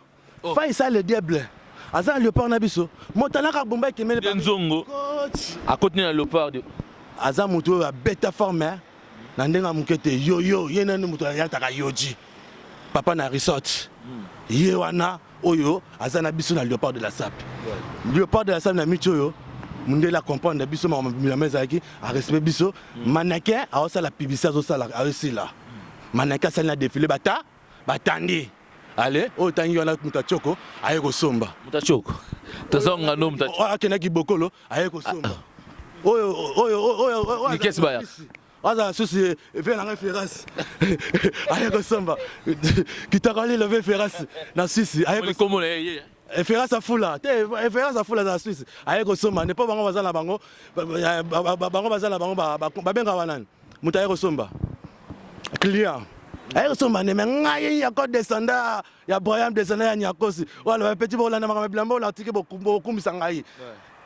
fa ça le diable azana léopard na biso motana ka bomba kemele nzongo à côté na léopard aza muto ya beta forme na ndenga mukete yo yena ni muto ya taka yoji papa na resort ye wana oyo azana biso na léopard de la SAP léopard de la SAP na micho mundela comprendre biso ma mezaki a respect biso mannequin a osa la publicité osa a aussi là mannequin ça na défilé batandi allez o tangi ona mutachoko aye ko somba mutachoko tazonga no mutachoko akena ki bokolo aye ko somba oyo ni kesi baya aza susi fe na référence aye ko somba kitakali le référence na Suisse aye ko komo Efferas à Fula, Efferas à Fula dans la Suisse. Aïe Kosomba, n'est pas bango bazala la bango, bango bazala bango, babenga wanan. Mutaï Kosomba. Client. Aïe Kosomba, ne mengaï ya code descendant, ya Brian descendant ya Nyakosi. Voilà, petit bola na makamablambo, la tiki bokumbo kumisangaï.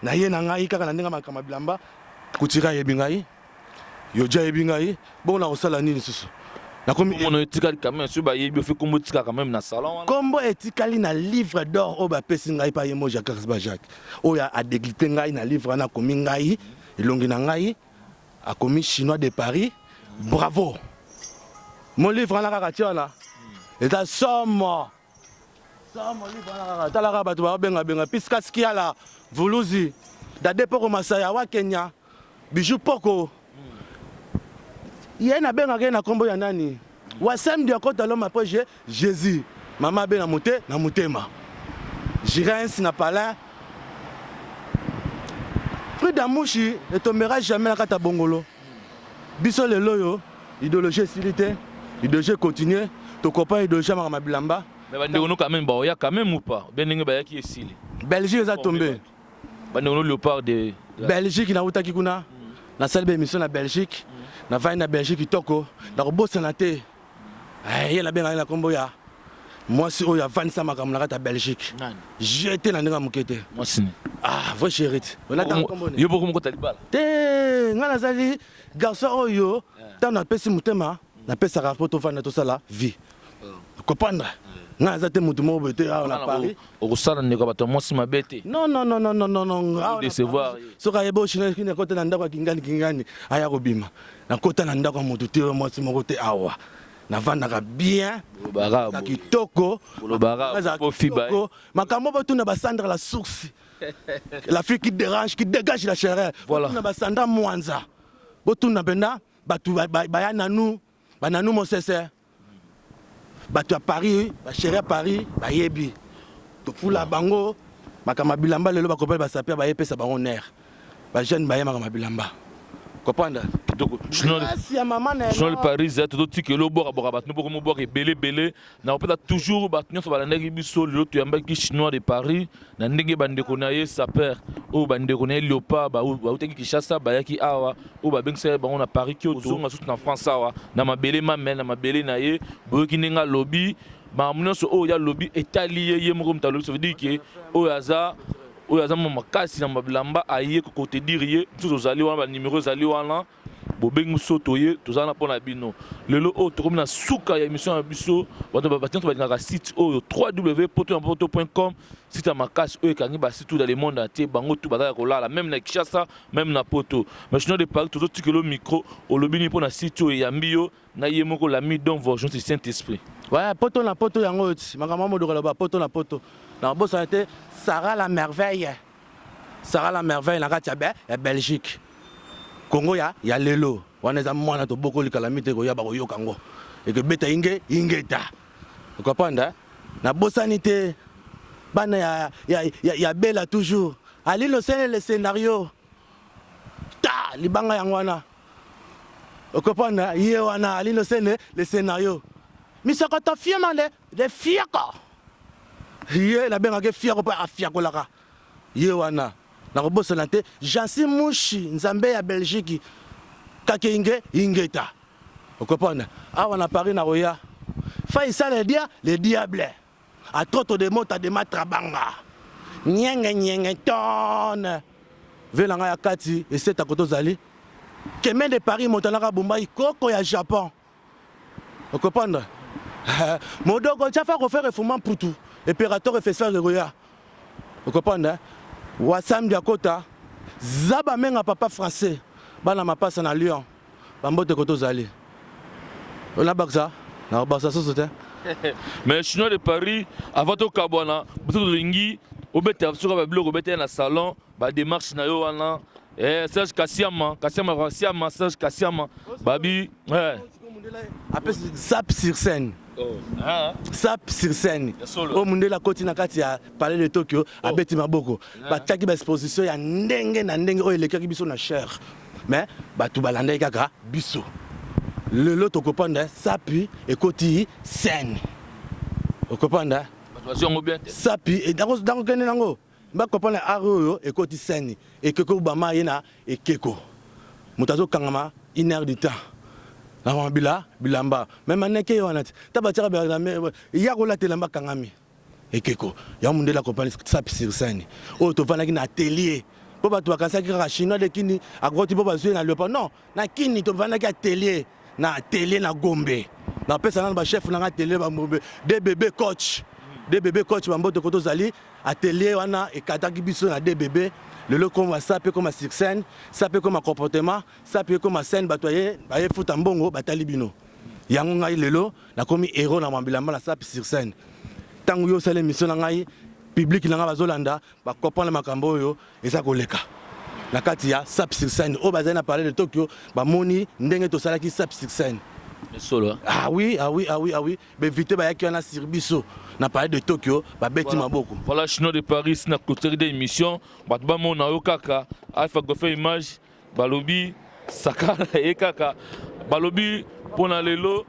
Na ye na ngai kaka na ndinga makamablamba. Kutira yebingaï. Yoja yebingaï. Bon na osala nini susu. On etikali quand même sur ba yebi fait comme tika quand même na salon combo etikali na livre d'or o ba pesi ngai pa yemo Jacques Bajak o ya a déglité ngai na livre na komi ngai elongi na ngai a komi chinois de Paris bravo mon livre na kaka tiona eta somo livre na kaka tala ka batu ba benga piska skiala vuluzi da depoko masaya wa Kenya bijou poko yena benga ke na kombo ya nani wasem dia kota lo mapoje Jésus mama be na mutema Jirens na pala Frida Mouche ne tombera jamais na kata Bongolo biso le loyo idéologie silité idéologie continuer to copain idéologie ma bilamba mais bandeko no quand même ba ya quand même ou pas benenge ba ya ki esili Belgique za tombé bandeko no léopard de Belgique na utaki kuna na salle émission na Belgique na vai na Belgique toko na kobosa na te ye na benga na kombo ya moi si oya vanisa makambo na kata Belgique j'étais na ndinga mukete moi sini Ah, voi chérie. On a tant de yo beaucoup moko talibala. Te, nga nazali garçon oyo, tant na pesi mutema, na pesa rapport fana to sala vie. Comprendre? Nga azate mutu mo bete a na Paris. Au sala ndeko bato mwasi mabete. Non. Décevoir. Soka yebo chine kine kota na ndako kingani aya kobima. Na kota na ndako mutu te mwasi moko te awa. Na vanda bien. Barabu. Kitoko. Barabu. Po fiba. Makambo botu na basandra la source. La fille qui dérange, qui dégage la chaleur. Voilà. Botu na basandra mwanza. Botu na benda batu baya nanu. Bananu mo sese. Batu à Paris, ba chérie à Paris, ba yebi. To fula bango, makama bilamba lelo ba kopel ba sapia ba yepesa bango ner. Ba jeune ba yema makama bilamba. Comprendre? Sinon le Paris c'est tout petit que le boire boire bat nous beaucoup boire belé na peut toujours bat nous va la biso le tu amba qui chinois de Paris na ndenge bande konaye sa père ou bande konaye Léopard ba ou te ki chassa ba yaki awa ou ba bengse ba on a Paris qui autour na France awa na mabele mamel na mabele na ye bo ki nenga lobby ba munso o ya lobby italien ye mo mta lobby ça veut dire que o yaza oyo aza makasi na mabilamba aye kokote dire tous ozali wana ba numéro zali wana bobengi soto ye tozala mpona bino lelo oyo tokomi na suka ya émission ya biso bato balingaka site oyo www.poto.com site ya makasi oyo ekangi basite tout dans le monde entier bango tout bazala kolala même na Kinshasa même na Poto mais sinon de Paris tozotikela micro olobi nini mpona site oyo eyambi yo na ye moko l'ami donc vengeance du Saint-Esprit. Ouais, Poto na Poto yango oti makambo modokala ba Poto na Poto na bosa été Sarah la merveille na kati ya Belgique. Congo ya lelo wana za mwana to boko likalamite ko ya ba ko yokango et que beta ingeta. Vous comprenez? Na bosani te bana ya bela toujours. Ali no scène le scénario. Ta libanga yango wana. Vous comprenez? Ye wana ali no scène le scénario. Misaka ta fiema de fiaka. Ye la benga ke fiako pa afiako laka. Ye wana. Na kobosana te Jansi Mouchi nzambe ya Belgique kake ingeta. Vous comprenez? Awa na Paris na roya. Fa isa le diable. A trop de mots de matrabanga. Nyenge tonne. Velanga ya kati et c'est à koto zali. Kemen de Paris montanaka Bombay koko ya Japon. Vous comprenez? Modoko tchafa ko faire refoulement pour tout. Impérateur festival de roya. Vous comprenez? Wasam Diakota, Zaba menga papa français, bana mapasa na Lyon, bambote koto zali. On a baksa, na baksa sosote. Mais chinois de Paris, avant to kabwana, buto ringi, obete absuka ba blog obete na salon, ba démarche na yo wana. Serge Kassiama, Serge Kassiama, babi, ouais. Après sap sur scène. Sap sur scène. Au monde la côte na kati ya parler de Tokyo a beti maboko. Ba taki ba exposition ya ndenge na ndenge o elekaki biso na cher. Mais ba tu balanda kaka biso. Le lot to comprendre sapi et koti scène. Vous comprenez? Sapi et dans kene nango. Ba comprendre aro et koti scène et keko bama yena et keko. Mutazo kangama 1 heure du temps. Na bilamba même aneke wana tabatira ba ya ko la telamba kangami ekeko ya munde la compagnie sap sur scène o to vana ki na atelier po ba to bakasa ki ka chinois de kini akoti po ba na Léopard non na kini to vana ki atelier na Gombe na pesa na ba chef na atelier ba mobe de bébé coach ba mboto koto zali atelier wana e kataki biso na de bébé le lot comme ça peut comme sur scène ça peut comme comportement ça peut comme scène batoyer ba ye futa mbongo batali bino yango ngai lelo na komi héros na mambilamba na ça sur scène tangu yo sala émission na ngai public na nga bazolanda ba comprendre makambo yo eza koleka na kati ya ça sur scène o bazana parler de Tokyo ba moni ndenge to sala ki ça sur scène solo. Ah oui. Mais vite ba yaki na sirbiso na parler de Tokyo ba beti maboko. Voilà chinois de Paris na clôture de émission ba ba mona yo kaka Alpha Goffin image balobi sakala e kaka balobi pona lelo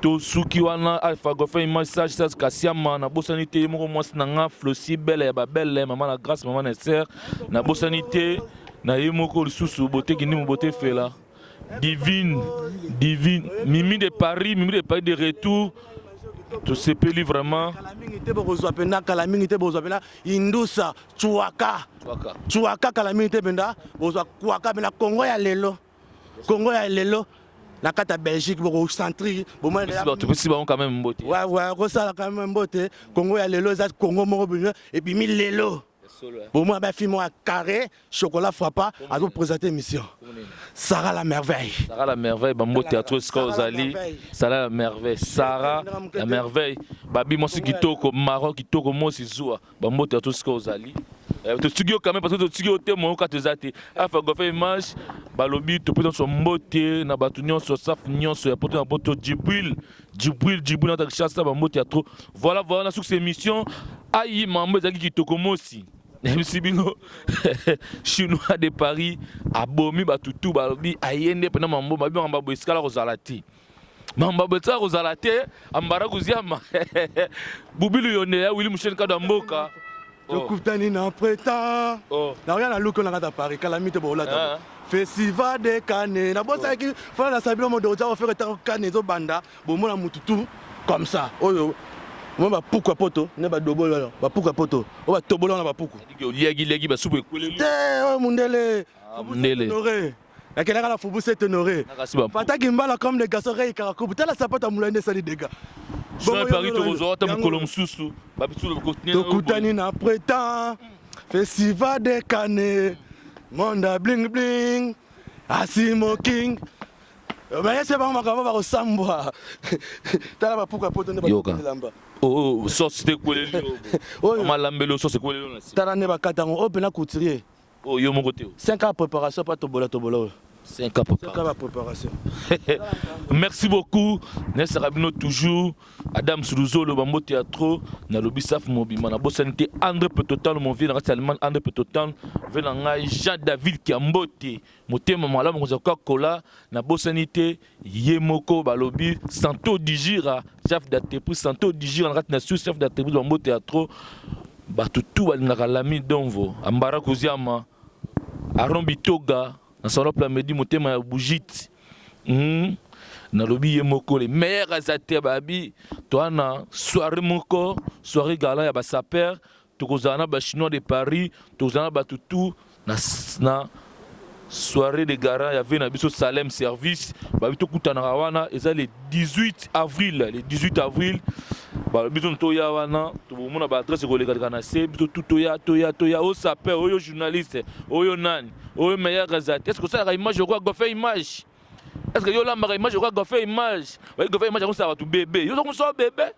to suki wana Alpha Goffin image sage Serge Kassiama na bosanité moko mwasi na nga Flossi belle ya ba belle maman la grâce maman na sœur na bosanité na yemoko lisusu bote kini mo bote fela. Divine, Mimi de Paris de retour. tosepeli vraiment kala mingi te bokozwa penda kala mingi te bokozwa penda indusa chwaka kala mingi te penda bokozwa kwaka penda Congo ya lelo na kata Belgique bokocentri topesi bango quand même mbote kosala quand même mbote Congo ya lelo eza Congo moko bino ebimi lelo bomoi bafilme ya carré chocolat frappa azoprésente émission Sarah la merveille bambote ya tro sika ozali Sarah la merveille Sarah la merveille babi mwasi kitoko maro kitoko mosi zuwa bambote ya tro sika ozali totugi yo quand même parce que totugi yo te moyoka toza te afa gofe image balobi topesi nyonso mbote na bato nyonso safu nyonso ya poto na poto Djibril na chasa bambote ya tro voilà na succès émission ayi mambo ezalaki kitoko mosi MC Bingo chinois de Paris abomi batutu balobi ayende pena mambo babi mambo escala rozalati mambo betsa rozalati ambara kuziama bubilu yonde ya Willy Michel Kadamboka Tokutani na preta na rien à luko na kata Paris calamité bolata festival de Cannes na bossa ki fala na sabilo mo doza faire ta Cannes zo banda bomona mututu comme ça oyo moi bapuku poto ne badobolo bapuku poto o batobolo na bapuku legi basupu ekweleli te o mundele honoré akela kala fubu c'est honoré pataki mbala comme les garçons rei karakubu tala sapata mulande sali dega bon Paris to rozota mukolo msusu babitu tokutani na preta festival de Cannes monda bling bling asimo king mais c'est pas makambo ba kosambwa tala bapuku poto ne ba oh sauce te kweleli o malambelo sauce kweleli na si tala ne bakata ngo opena couturier oh yo moko te 5 ans préparation pas tobola 5 ans préparation merci beaucoup Nessa Rabino toujours Adam Suruzo le bambo théâtre na lobi saf mobima na bosanité André Petotan mon vieux na allemand André Petotan venanga Jean David Kiambote motema malamu koza kola na bosanité yemoko balobi Santo Digira chef d'entreprise Santo Digira na chef d'entreprise bambo théâtre batutu balingaka lami donvo ambara kuziama Arombi Toga na salon plan medi motema ya Bougit na lobi yemoko les meilleurs azate babi toana soirée moko soirée gala ya ba saper tokozana ba chinois de Paris tokozana batutu na soirée de gara ya vena biso Salem service babi tokutana wana eza le 18 avril ba biso toya wana tobomona ba adresse ko leka na se biso toya o saper oyo journaliste oyo nani oyo meilleur azate est-ce que ça la image quoi go fait image est-ce que yo la mara image quoi go fait image go fait image ça va tout bébé yo so bébé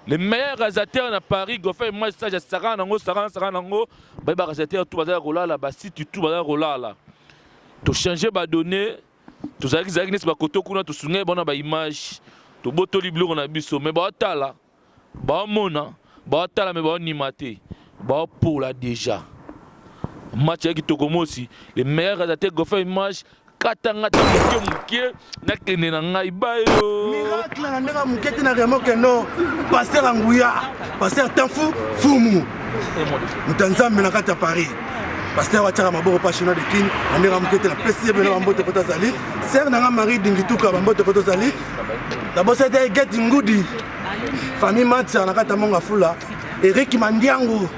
les meilleurs réalisateurs na Paris go fait image ça Sarah nango ba réalisateur tout bazala kolala ba site tout bazala kolala to changer ba donner to zaki nesi ba koto kuna to sunga bona ba image to botoli biloko na biso mais ba tala ba mona ba tala mais ba nimate ba pour là déjà match avec Togomosi les meilleurs réalisateurs go fait image katanga muke na kene na ngai bayo miracle na ndeka mukete na remo keno pasteur Anguya pasteur Tanfu Fumu mutanzambe na kata Paris pasteur wataka maboko pa chinois de king ndeka mukete na pesi bena bambote photo zali sœur na Marie Dingituka bambote photo zali d'abord c'était get ngudi famille matcha na kata monga fula Eric Mandiango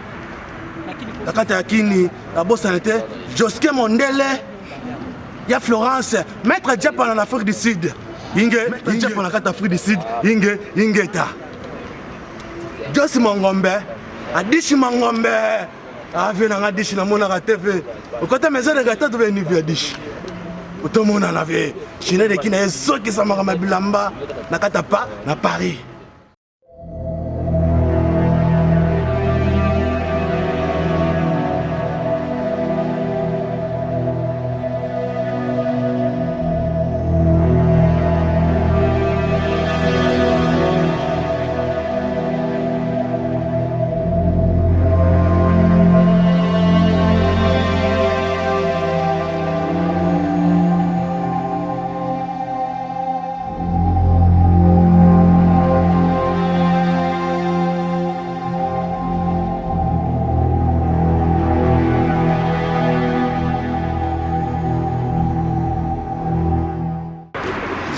na kata yakini d'abord ça était Joske Mondele ya Florence maître Diapa en Afrique du Sud inge Diapa en Afrique du Sud ingeta Josi Mongombe adishi Mongombe ave na ngadishi na mona ka TV ukota maison de gâteau de venir via dish utomona na ve chine de kina ezoki sa mama bilamba na kata pa na Paris.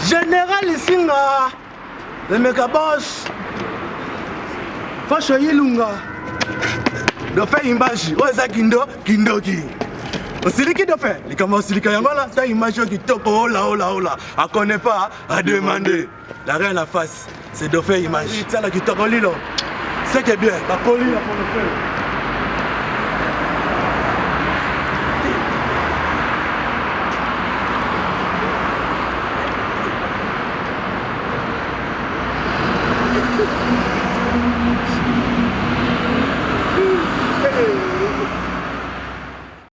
Général Isinga, le méga boss, Fasho Yilunga. Dauphin image. Oza kindoki. Osiliki Dauphin. Likama osilika yangola. Ça image qui toko ola. A connaît pas, à demander. La reine la face. C'est Dauphin image. Ça là qui toko lilo. C'est que bien. La poli la pour le faire.